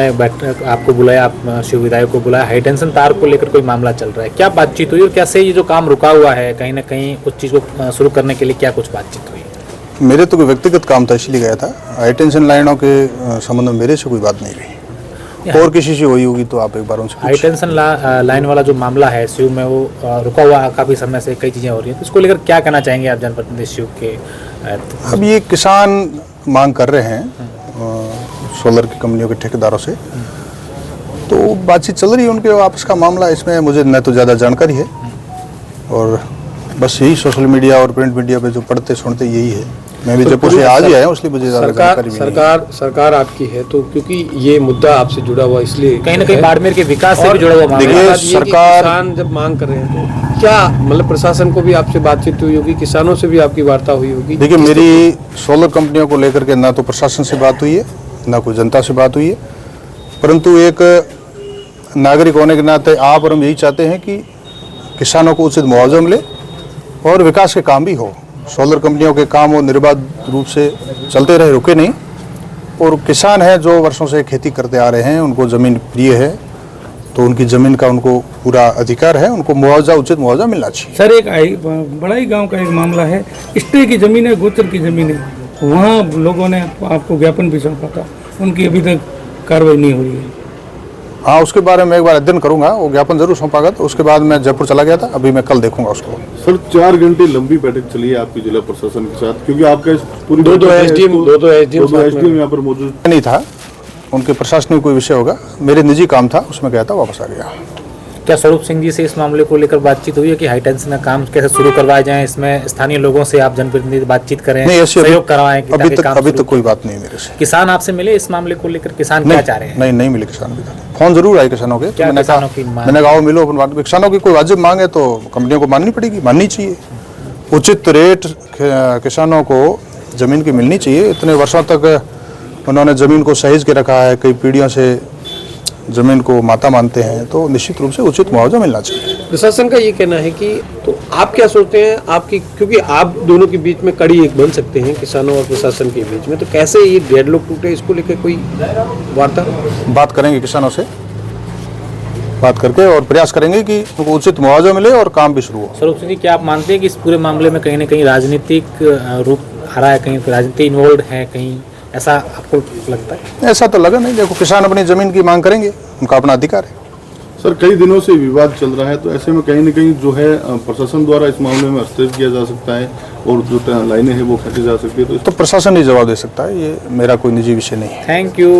उन्होंने आपको बुलाया, आप शिव विधायक को बुलाया, हाई टेंशन तार को लेकर कोई मामला चल रहा है, क्या बातचीत हुई और कैसे ये जो काम रुका हुआ है कहीं ना कहीं उस चीज़ को शुरू करने के लिए क्या कुछ बातचीत हुई? मेरे तो कोई व्यक्तिगत काम था इसलिए गया था। हाई टेंशन लाइनों के संबंध में मेरे से कोई बात नहीं हुई, और किसी से हुई होगी तो आप एक बार उनसे हाई टेंशन लाइन वाला जो मामला है शिव में, वो रुका हुआ काफ़ी समय से, कई चीज़ें हो रही हैं, तो इसको लेकर क्या कहना चाहेंगे आप जनप्रतिनिधि शिव के? अब ये किसान मांग कर रहे हैं सोलर की कंपनियों के ठेकेदारों से, तो बातचीत चल रही है उनके आपस का मामला। इसमें मुझे न तो ज़्यादा जानकारी है, और बस यही सोशल मीडिया और प्रिंट मीडिया पे जो पढ़ते सुनते यही है। मैं भी जयपुर से आज ही आया हूँ, इसलिए मुझे ज़्यादा जानकारी भी नहीं। सरकार आपकी है, तो क्योंकि ये मुद्दा आपसे जुड़ा हुआ, इसलिए कहीं ना कहीं बाड़मेर के विकास से भी जुड़ा हुआ मामला। देखिए सरकार किसान जब मांग कर रहे हैं तो क्या मतलब प्रशासन को भी आपसे बातचीत हुई होगी, किसानों से भी आपकी वार्ता हुई होगी? देखिए मेरी सोलर कंपनियों को लेकर के ना तो प्रशासन से बात हुई है, ना कोई जनता से बात हुई है, परंतु एक नागरिक होने के नाते आप और हम यही चाहते हैं कि किसानों को उचित मुआवजा मिले और विकास के काम भी हो। सोलर कंपनियों के काम वो निर्बाध रूप से चलते रहे, रुके नहीं। और किसान हैं जो वर्षों से खेती करते आ रहे हैं, उनको ज़मीन प्रिय है, तो उनकी ज़मीन का उनको पूरा अधिकार है, उनको मुआवजा, उचित मुआवजा मिलना चाहिए। सर, एक बड़ाई गांव का एक मामला है, स्टे की ज़मीन है, गोचर की ज़मीन है, वहाँ लोगों ने आपको ज्ञापन भी सौंपा था, उनकी अभी तक कार्रवाई नहीं हुई है। हाँ, उसके बारे में एक बार अध्ययन करूंगा, वो ज्ञापन जरूर सौंपागा। तो उसके बाद मैं जयपुर चला गया था, अभी मैं कल देखूंगा उसको। सर 4 घंटे लंबी बैठक चली है आपकी जिला प्रशासन के साथ, क्योंकि आपका पूरी दो एसडीएम यहाँ पर मौजूद नहीं था, उनके प्रशासनिक कोई विषय होगा, मेरे निजी काम था उसमें गया था, वापस आ गया। क्या स्वरूप सिंह जी से इस मामले को लेकर बातचीत हुई है कि हाई टेंशन का काम कैसे शुरू करवाया जाए, इसमें स्थानीय लोगों से आप जनप्रतिनिधि बातचीत करें, सहयोग करवाएं? अभी तक कोई बात नहीं मेरे से। किसान आपसे मिले इस मामले को लेकर? किसान क्या चाह रहे हैं? नहीं मिले किसान अभी तक। फोन जरूर आए किसानों के, तो मैंने कहा आओ मिलो अपन बात। किसानों की कोई वाजिब मांग है तो कंपनियों को माननी पड़ेगी, माननी चाहिए। उचित रेट किसानों को जमीन की मिलनी चाहिए। इतने वर्षों तक उन्होंने जमीन को सहेज के रखा है, कई पीढ़ियों से जमीन को माता मानते हैं, तो निश्चित रूप से उचित मुआवजा मिलना चाहिए। प्रशासन का ये कहना है कि, तो आप क्या सोचते हैं आपकी, क्योंकि आप दोनों के बीच में कड़ी एक बन सकते हैं किसानों और प्रशासन के बीच में, तो कैसे ये डेडलॉक टूटे, इसको लेकर कोई वार्ता? बात करेंगे किसानों से, बात करके और प्रयास करेंगे कि उनको उचित मुआवजा मिले और काम भी शुरू हो। स्वरूप सिंह जी, क्या आप मानते हैं कि इस पूरे मामले में कहीं ना कहीं राजनीतिक रूप आ रहा है, कहीं राजनीति इन्वॉल्व है, कहीं ऐसा आपको लगता है? ऐसा तो लगा नहीं। देखो, किसान अपनी जमीन की मांग करेंगे, उनका अपना अधिकार है। सर कई दिनों से विवाद चल रहा है, तो ऐसे में कहीं न कहीं जो है प्रशासन द्वारा इस मामले में हस्तक्षेप किया जा सकता है और जो लाइनें हैं वो खींची जा सकती है, तो प्रशासन ही जवाब दे सकता है, ये मेरा कोई निजी विषय नहीं है। Thank you.